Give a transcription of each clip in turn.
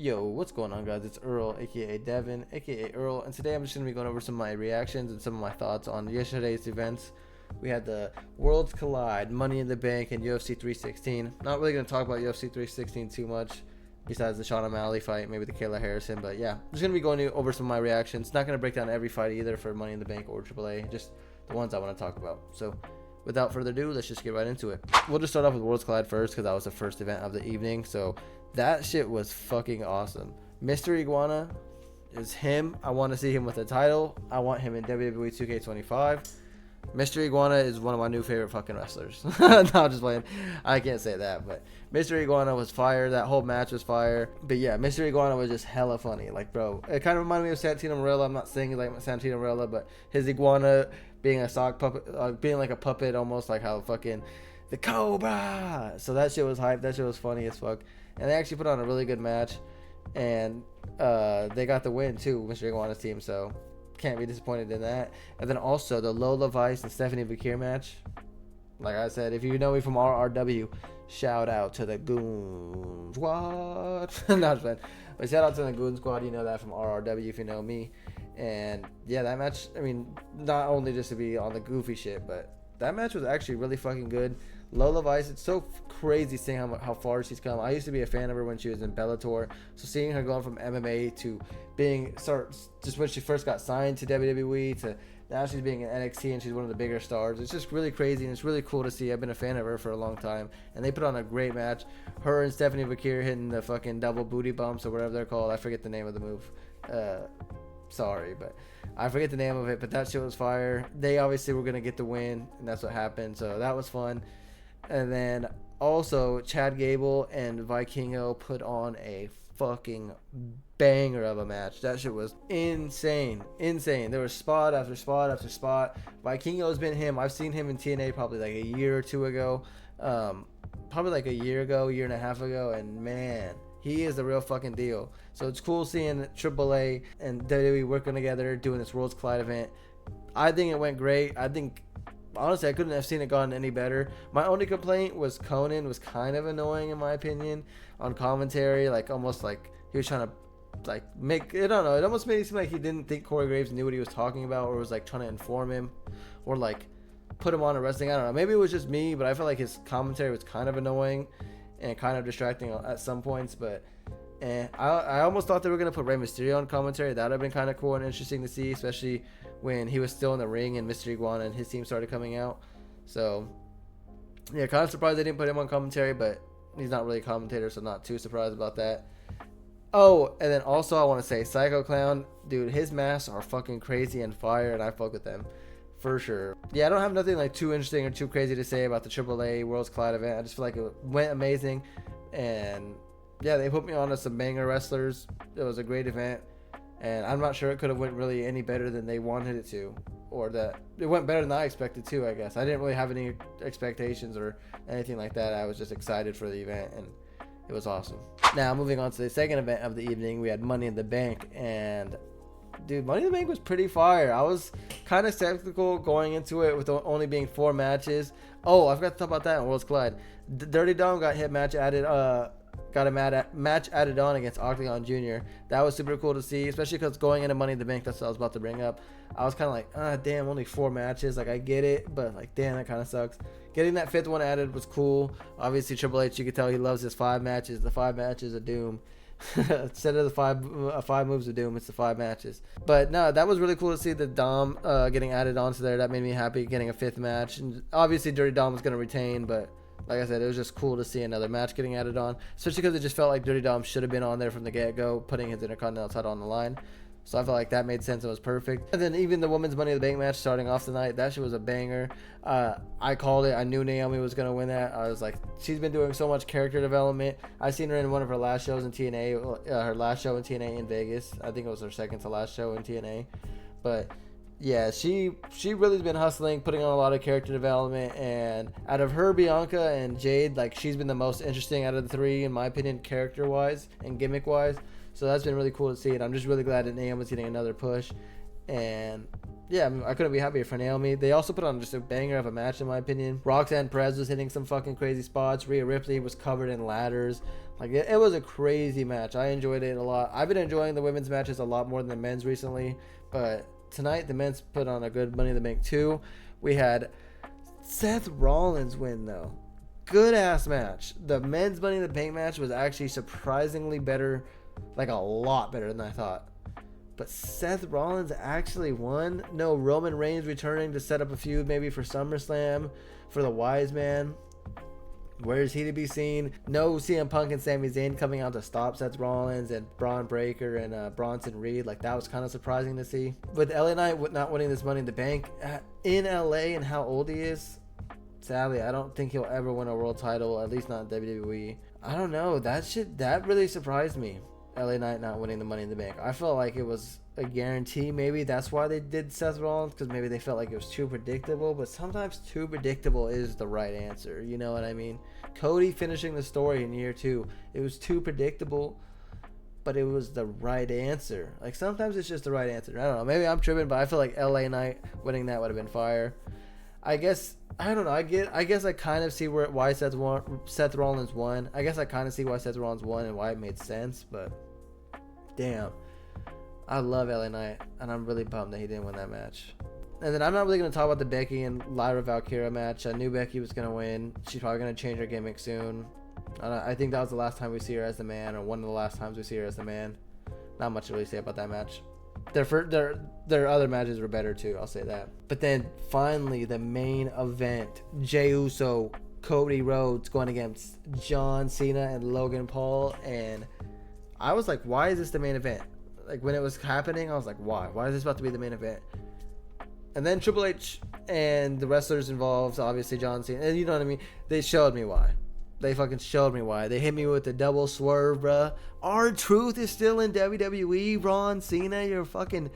Yo, what's going on, guys? It's Earl, aka Devin, aka Earl, and today I'm just going to be going over some of my reactions and some of my thoughts on yesterday's events. We had the Worlds Collide, Money in the Bank, and UFC 316. Not really going to talk about UFC 316 too much, besides the Sean O'Malley fight, maybe the Kayla Harrison, but yeah, I'm just going to be going over some of my reactions. Not going to break down every fight either for Money in the Bank or AAA, just the ones I want to talk about. So, without further ado, let's just get right into it. We'll just start off with Worlds Collide first, because that was the first event of the evening, so that shit was fucking awesome. Mr. Iguana is him. I want to see him with a title. I want him in WWE 2K25. Mr. Iguana is one of my new favorite fucking wrestlers. No, I'm just playing. I can't say that, but Mr. Iguana was fire. That whole match was fire. But yeah, Mr. Iguana was just hella funny. Like, bro, it kind of reminded me of Santino Marella. I'm not saying like Santino Marella, but his iguana being a sock puppet, being like a puppet, almost like how fucking the Cobra. So that shit was hype. That shit was funny as fuck. And they actually put on a really good match, and they got the win too, Mr. Iguana's team. So can't be disappointed in that. And then also the Lola Vice and Stephanie Vakir match. Like I said, if you know me from RRW, shout out to the Goon Squad. No, just but shout out to the Goon Squad. You know that from RRW if you know me. And yeah, that match. I mean, not only just to be on the goofy shit, but that match was actually really fucking good. Lola Vice, it's so crazy seeing how far she's come. I used to be a fan of her when she was in Bellator. So seeing her going from MMA to being just when she first got signed to WWE to now she's being in NXT and she's one of the bigger stars. It's just really crazy and it's really cool to see. I've been a fan of her for a long time. And they put on a great match. Her and Stephanie Vakir hitting the fucking double booty bumps or whatever they're called. I forget the name of the move. Sorry, but I forget the name of it. But that shit was fire. They obviously were going to get the win. And that's what happened. So that was fun. And then also Chad Gable and Vikingo put on a fucking banger of a match. That shit was insane. There was spot after spot after spot. Vikingo's been him. I've seen him in TNA probably like a year or two ago. Probably like a year and a half ago. And man, he is the real fucking deal. So it's cool seeing AAA and WWE working together doing this Worlds Collide event. I think it went great. Honestly, I couldn't have seen it gone any better. My only complaint was Conan was kind of annoying in my opinion on commentary, like almost like he was trying to like make, I don't know, it almost made it seem like he didn't think Corey Graves knew what he was talking about or was like trying to inform him or like put him on a wrestling. I don't know, maybe it was just me, but I felt like his commentary was kind of annoying and kind of distracting at some points. But I almost thought they were going to put Rey Mysterio on commentary. That would have been kind of cool and interesting to see, especially when he was still in the ring and Mr. Iguana and his team started coming out. So, yeah, kind of surprised they didn't put him on commentary, but he's not really a commentator, so not too surprised about that. Oh, and then also I want to say Psycho Clown, dude, his masks are fucking crazy and fire, and I fuck with them for sure. Yeah, I don't have nothing like too interesting or too crazy to say about the AAA Worlds Collide event. I just feel like it went amazing, and yeah, they put me on to some banger wrestlers. It was a great event. And I'm not sure it could have went really any better than they wanted it to. Or that it went better than I expected too, I guess. I didn't really have any expectations or anything like that. I was just excited for the event and it was awesome. Now, moving on to the second event of the evening, we had Money in the Bank. And dude, Money in the Bank was pretty fire. I was kind of skeptical going into it with only being 4 matches. Oh, I forgot to talk about that in Worlds Collide. Dirty Dom got got a match added on against Octagon Jr. That was super cool to see, especially because going into Money in the Bank, that's what I was about to bring up. I was kind of like, damn, only 4 matches. Like, I get it, but like, damn, that kind of sucks. Getting that 5th one added was cool. Obviously, Triple H, you could tell he loves his 5 matches. The 5 matches of doom. Instead of the 5 moves of doom, it's the 5 matches. But no, that was really cool to see the Dom getting added onto there. That made me happy, getting a 5th match. And obviously, Dirty Dom was going to retain, but like I said, it was just cool to see another match getting added on, especially because it just felt like Dirty Dom should have been on there from the get-go, putting his Intercontinental title on the line. So I felt like that made sense and was perfect. And then even the women's Money in the Bank match starting off the night, that shit was a banger. I called it. I knew Naomi was going to win that. I was like, she's been doing so much character development. I seen her in one of her last shows in TNA, her last show in TNA in Vegas. I think it was her second to last show in TNA. But yeah, she really's been hustling, putting on a lot of character development, and out of her, Bianca, and Jade, like, she's been the most interesting out of the 3, in my opinion, character-wise and gimmick-wise. So that's been really cool to see, and I'm just really glad that Naomi's getting another push. And yeah, I mean, I couldn't be happier for Naomi. They also put on just a banger of a match, in my opinion. Roxanne Perez was hitting some fucking crazy spots. Rhea Ripley was covered in ladders. Like, it was a crazy match. I enjoyed it a lot. I've been enjoying the women's matches a lot more than the men's recently. But tonight, the men's put on a good Money in the Bank too. We had Seth Rollins win, though. Good ass match. The men's Money in the Bank match was actually surprisingly better. Like, a lot better than I thought. But Seth Rollins actually won. No Roman Reigns returning to set up a feud maybe for SummerSlam for the Wise Man. Where is he to be seen? No CM Punk and Sami Zayn coming out to stop Seth Rollins and Braun Breaker and Bronson Reed. Like, that was kind of surprising to see. With LA Knight not winning this Money in the Bank in LA and how old he is, sadly, I don't think he'll ever win a world title, at least not in WWE. I don't know. That really surprised me. LA Knight not winning the Money in the Bank. I felt like it was a guarantee. Maybe that's why they did Seth Rollins, because maybe they felt like it was too predictable. But sometimes too predictable is the right answer. You know what I mean? Cody finishing the story in year 2. It was too predictable, but it was the right answer. Like, sometimes it's just the right answer. I don't know. Maybe I'm tripping, but I feel like LA Knight winning that would have been fire. I guess I don't know. I guess I kind of see why Seth Rollins won. I guess I kind of see why Seth Rollins won and why it made sense. But damn, I love LA Knight, and I'm really bummed that he didn't win that match. And then I'm not really going to talk about the Becky and Lyra Valkyria match. I knew Becky was going to win. She's probably going to change her gimmick soon. I think that was the last time we see her as the man, or one of the last times we see her as the man. Not much to really say about that match. Their other matches were better too, I'll say that. But then finally the main event, Jey Uso, Cody Rhodes going against John Cena and Logan Paul, and I was like, why is this the main event? Like, when it was happening, I was like, why is this about to be the main event? And then Triple H and the wrestlers involved, obviously John Cena, and you know what I mean, they showed me why. They fucking showed me why. They hit me with the double swerve, bruh. R-Truth is still in WWE. Ron Cena, you're fucking...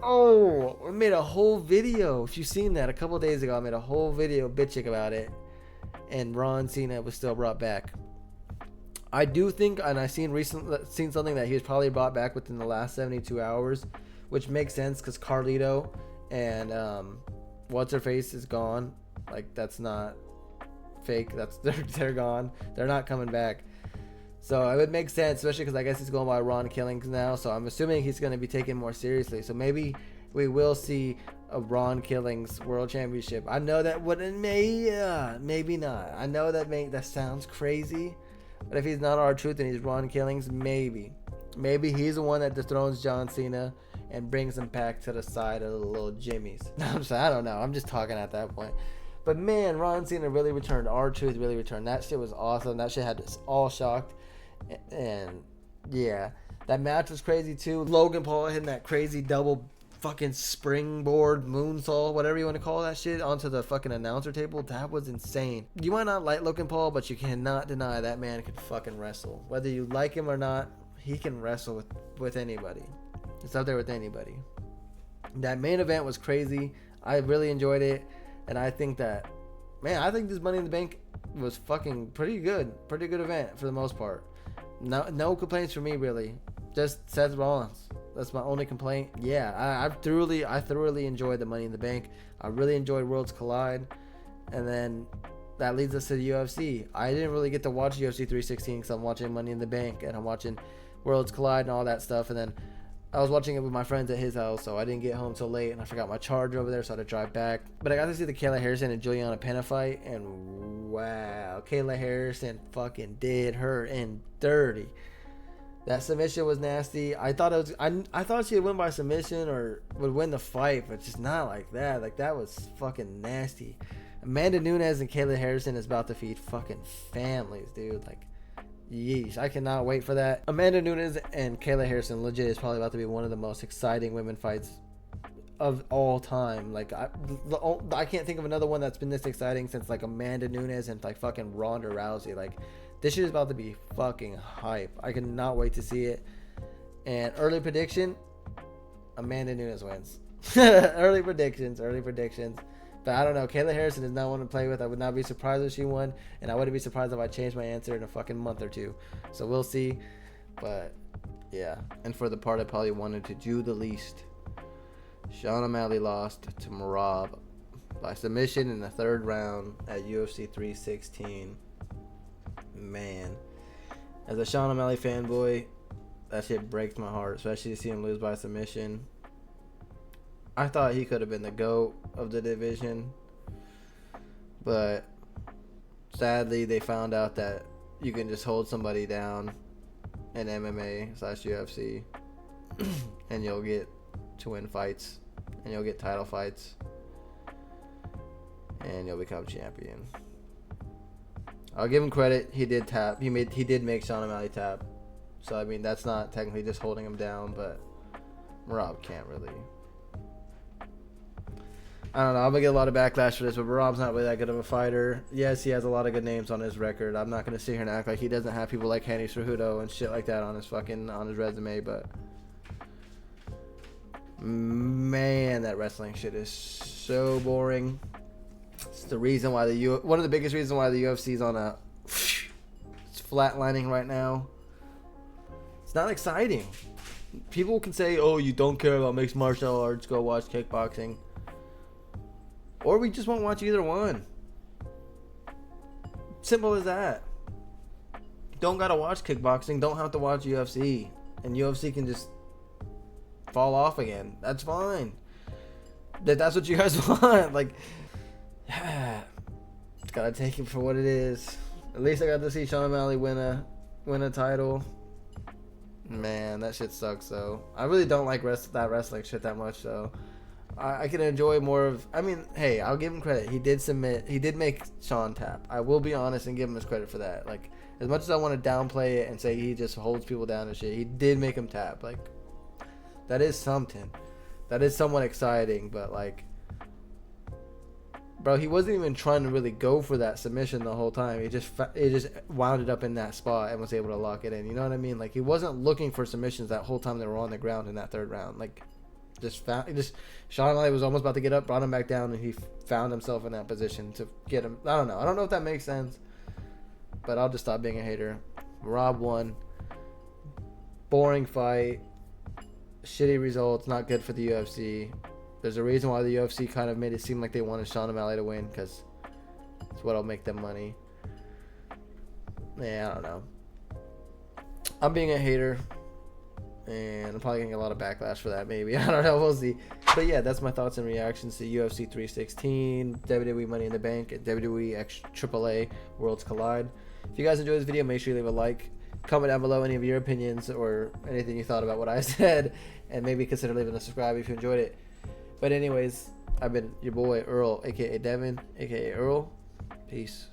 Oh, I made a whole video. If you've seen that, a couple days ago, I made a whole video bitching about it. And Ron Cena was still brought back. I do think, and I've seen something that he was probably brought back within the last 72 hours, which makes sense because Carlito and What's-Her-Face is gone. Like, that's not fake. They're gone. They're not coming back. So it would make sense, especially because I guess he's going by Ron Killings now. So I'm assuming he's going to be taken more seriously. So maybe we will see a Ron Killings World Championship. I know that wouldn't, maybe not. I know that sounds crazy, but if he's not R-Truth and he's Ron Killings, maybe he's the one that dethrones John Cena and brings him back to the side of the little Jimmys. I don't know. I'm just talking at that point. But man, Ron Cena really returned. R-Truth really returned. That shit was awesome. That shit had us all shocked. And yeah, that match was crazy too. Logan Paul hitting that crazy double fucking springboard moonsault, whatever you want to call that shit, onto the fucking announcer table. That was insane. You might not like Logan Paul, but you cannot deny that man can fucking wrestle. Whether you like him or not, he can wrestle with anybody. It's up there with anybody. That main event was crazy. I really enjoyed it. And I think that, man, I think this Money in the Bank was fucking pretty good. Pretty good event for the most part. No complaints from me, really. Just Seth Rollins. That's my only complaint. Yeah, I thoroughly enjoyed the Money in the Bank. I really enjoyed Worlds Collide. And then that leads us to the UFC. I didn't really get to watch UFC 316 because I'm watching Money in the Bank and I'm watching Worlds Collide and all that stuff. And then I was watching it with my friends at his house, so I didn't get home till late, and I forgot my charger over there, so I had to drive back. But I got to see the Kayla Harrison and Juliana Pena fight, and wow, Kayla Harrison fucking did her in dirty. That submission was nasty. I thought she would win by submission or would win the fight, but just not like that. Like, that was fucking nasty. Amanda Nunes and Kayla Harrison is about to feed fucking families, dude. Like, yeesh, I cannot wait for that. Amanda Nunes and Kayla Harrison legit is probably about to be one of the most exciting women fights of all time. Like, I can't think of another one that's been this exciting since like Amanda Nunes and like fucking Ronda Rousey. Like, this shit is about to be fucking hype. I cannot wait to see it. And early prediction, Amanda Nunes wins. early predictions. But I don't know. Kayla Harrison is not one to play with. I would not be surprised if she won. And I wouldn't be surprised if I changed my answer in a fucking month or two. So we'll see. But yeah. And for the part I probably wanted to do the least, Sean O'Malley lost to Merab by submission in the third round at UFC 316. Man, as a Sean O'Malley fanboy, that shit breaks my heart, especially to see him lose by submission. I thought he could have been the GOAT of the division, but sadly they found out that you can just hold somebody down in MMA/UFC and you'll get to win fights and you'll get title fights and you'll become champion. I'll give him credit. He did tap. He did make Sean O'Malley tap. So I mean that's not technically just holding him down, but Merab can't really. I don't know. I'm gonna get a lot of backlash for this, but Merab's not really that good of a fighter. Yes, he has a lot of good names on his record. I'm not gonna sit here and act like he doesn't have people like Henry Cejudo and shit like that on his resume, but man, that wrestling shit is so boring. It's the reason why one of the biggest reasons why the UFC is on it's flatlining right now. It's not exciting. People can say, "Oh, you don't care about mixed martial arts, go watch kickboxing." Or we just won't watch either one. Simple as that. Don't gotta watch kickboxing. Don't have to watch UFC. And UFC can just fall off again. That's fine. That's what you guys want. Like, it's gotta take it for what it is. At least I got to see Sean O'Malley win a title. Man, that shit sucks though. I really don't like that wrestling shit that much though. I can enjoy more of. I mean, hey, I'll give him credit. He did submit. He did make Sean tap. I will be honest and give him his credit for that. Like, as much as I want to downplay it and say he just holds people down and shit, he did make him tap. Like, that is something. That is somewhat exciting. But like, bro, he wasn't even trying to really go for that submission the whole time. He just wound it up in that spot and was able to lock it in. You know what I mean? Like, he wasn't looking for submissions that whole time they were on the ground in that third round. Like. Sean O'Malley was almost about to get up, brought him back down, and he found himself in that position to get him. I don't know if that makes sense, but I'll just stop being a hater. Merab won. Boring fight. Shitty results. Not good for the UFC. There's a reason why the UFC kind of made it seem like they wanted Sean O'Malley to win, because it's what'll make them money. Yeah, I don't know. I'm being a hater. And I'm probably getting a lot of backlash for that, maybe. I don't know. We'll see. But yeah, that's my thoughts and reactions to UFC 316, WWE Money in the Bank, and WWE X AAA Worlds Collide. If you guys enjoyed this video, make sure you leave a like. Comment down below any of your opinions or anything you thought about what I said. And maybe consider leaving a subscribe if you enjoyed it. But anyways, I've been your boy, Earl, a.k.a. Devin, a.k.a. Earl. Peace.